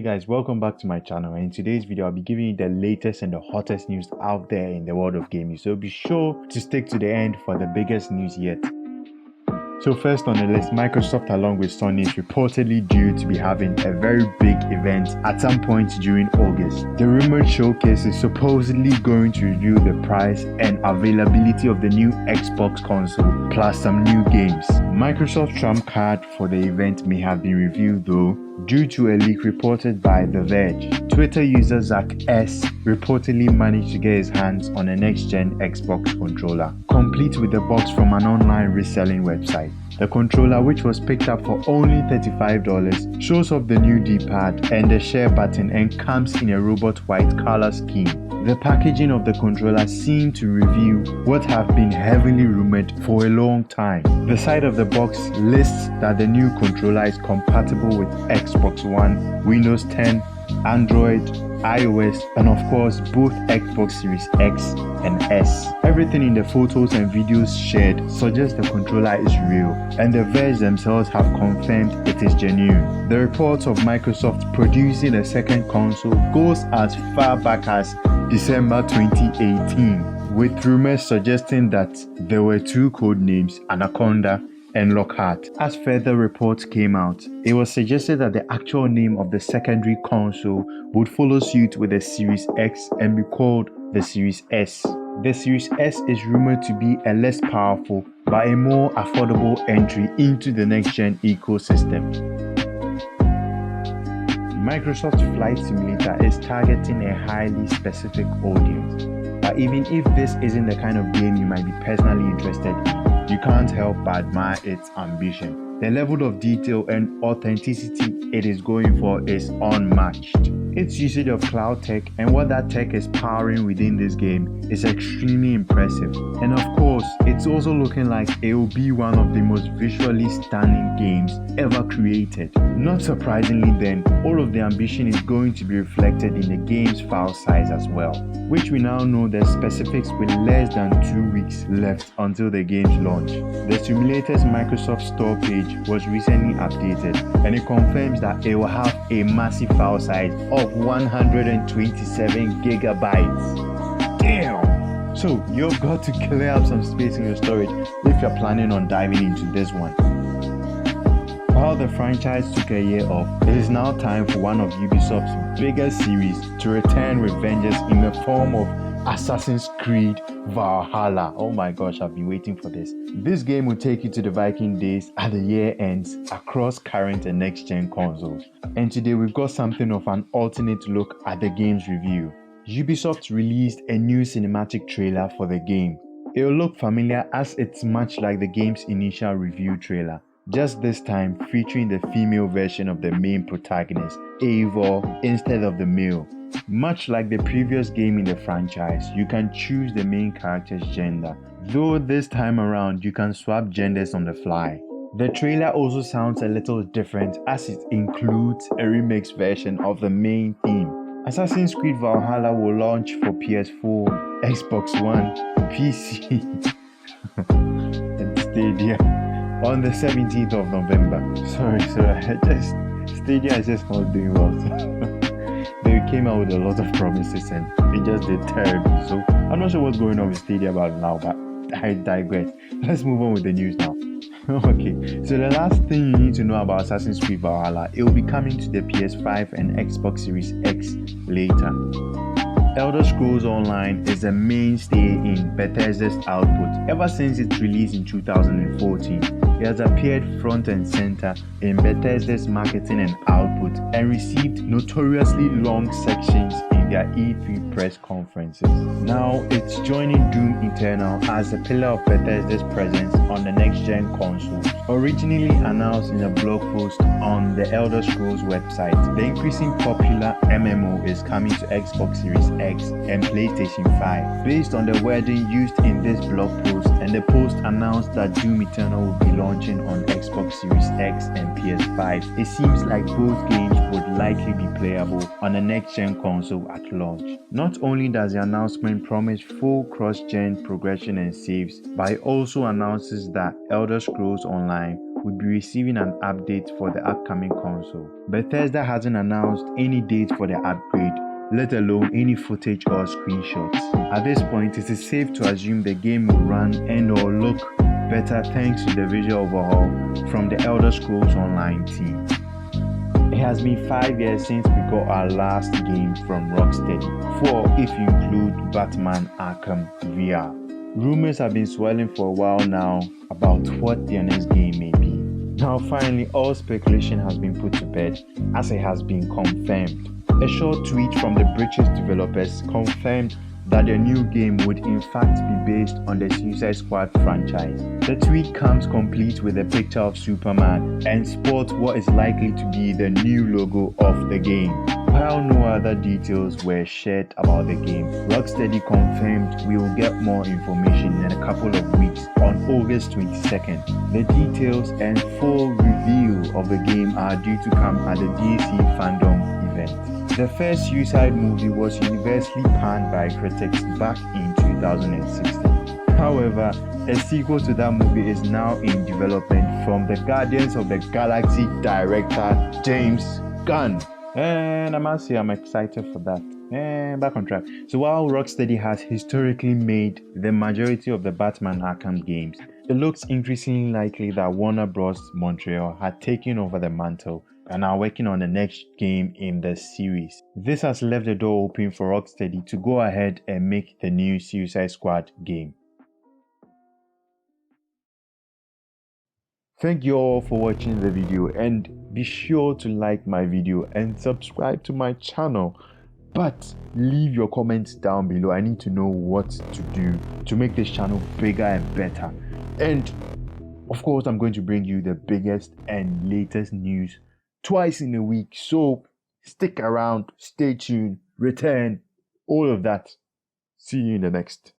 Guys, welcome back to my channel, and in today's video I'll be giving you the latest and the hottest news out there in the world of gaming, so be sure to stick to the end for the biggest news yet. So first on the list, Microsoft along with Sony is reportedly due to be having a very big event at some point during August. The rumored showcase is supposedly going to reveal the price and availability of the new Xbox console plus some new games. Microsoft's trump card for the event may have been revealed though, due to a leak reported by The Verge. Twitter user Zach S reportedly managed to get his hands on a next-gen Xbox controller, complete with a box from an online reselling website. The controller, which was picked up for only $35, shows off the new D-pad and the share button and comes in a robot white color scheme. The packaging of the controller seemed to reveal what have been heavily rumored for a long time. The side of the box lists that the new controller is compatible with Xbox One, Windows 10, Android, iOS, and of course both Xbox Series X and S. Everything in the photos and videos shared suggests the controller is real, and The Verge themselves have confirmed it is genuine. The reports of Microsoft producing a second console goes as far back as December 2018, with rumors suggesting that there were two code names, Anaconda and Lockhart. As further reports came out, it was suggested that the actual name of the secondary console would follow suit with the Series X and be called the Series S. The Series S is rumored to be a less powerful but a more affordable entry into the next-gen ecosystem. Microsoft Flight Simulator is targeting a highly specific audience, but even if this isn't the kind of game you might be personally interested in, you can't help but admire its ambition. The level of detail and authenticity it is going for is unmatched. Its usage of cloud tech and what that tech is powering within this game is extremely impressive. And of course, it's also looking like it will be one of the most visually stunning games ever created. Not surprisingly then, all of the ambition is going to be reflected in the game's file size as well, which we now know the specifics with less than 2 weeks left until the game's launch. The simulator's Microsoft Store page was recently updated, and it confirms that it will have a massive file size of 127 gigabytes. Damn! So you've got to clear up some space in your storage if you're planning on diving into this one. While the franchise took a year off, it is now time for one of Ubisoft's biggest series to return with vengeance in the form of Assassin's Creed Valhalla. Oh my gosh, I've been waiting for this. This game will take you to the Viking days at the year ends across current and next-gen consoles. And today we've got something of an alternate look at the game's review. Ubisoft released a new cinematic trailer for the game. It will look familiar as it's much like the game's initial review trailer, just this time featuring the female version of the main protagonist, Eivor, instead of the male. Much like the previous game in the franchise, you can choose the main character's gender, though this time around you can swap genders on the fly. The trailer also sounds a little different as it includes a remixed version of the main theme. Assassin's Creed Valhalla will launch for PS4, Xbox One, PC, and Stadia on the 17th of November. Sorry, Stadia is just not doing well. They came out with a lot of promises and it just did terribly. So I'm not sure what's going on with Stadia about now, but I digress. Let's move on with the news now. Okay, so the last thing you need to know about Assassin's Creed Valhalla, it will be coming to the PS5 and Xbox Series X later. Elder Scrolls Online is a mainstay in Bethesda's output ever since its release in 2014. It has appeared front and center in Bethesda's marketing and output and received notoriously long sections in their E3 press conferences. Now it's joining Doom Eternal as a pillar of Bethesda's presence on the next-gen consoles. Originally announced in a blog post on the Elder Scrolls website, the increasing popular MMO is coming to Xbox Series X and PlayStation 5. Based on the wording used in this blog post, and the post announced that Doom Eternal will be launching on Xbox Series X and PS5, it seems like both games would likely be playable on a next-gen console at launch. Not only does the announcement promise full cross-gen progression and saves, but it also announces that Elder Scrolls Online would be receiving an update for the upcoming console. Bethesda hasn't announced any date for the upgrade, let alone any footage or screenshots. At this point, it is safe to assume the game will run and or look better thanks to the visual overhaul from the Elder Scrolls Online team. It has been 5 years since we got our last game from Rocksteady, 4 if you include Batman Arkham VR. Rumors have been swirling for a while now about what their next game may be. Now finally, all speculation has been put to bed as it has been confirmed. A short tweet from the British developers confirmed that their new game would in fact be based on the Suicide Squad franchise. The tweet comes complete with a picture of Superman and sports what is likely to be the new logo of the game. While no other details were shared about the game, Rocksteady confirmed we will get more information in a couple of weeks on August 22nd. The details and full reveal of the game are due to come at the DC Fandom event. The first Suicide movie was universally panned by critics back in 2016. However, a sequel to that movie is now in development from the Guardians of the Galaxy director James Gunn. And I must say I'm excited for that. And back on track. So while Rocksteady has historically made the majority of the Batman Arkham games, it looks increasingly likely that Warner Bros. Montreal had taken over the mantle and are working on the next game in the series. This has left the door open for Rocksteady to go ahead and make the new Suicide Squad game. Thank you all for watching the video, and be sure to like my video and subscribe to my channel. But leave your comments down below. I need to know what to do to make this channel bigger and better. And of course, I'm going to bring you the biggest and latest news twice in a week. So stick around, stay tuned, return, all of that. See you in the next.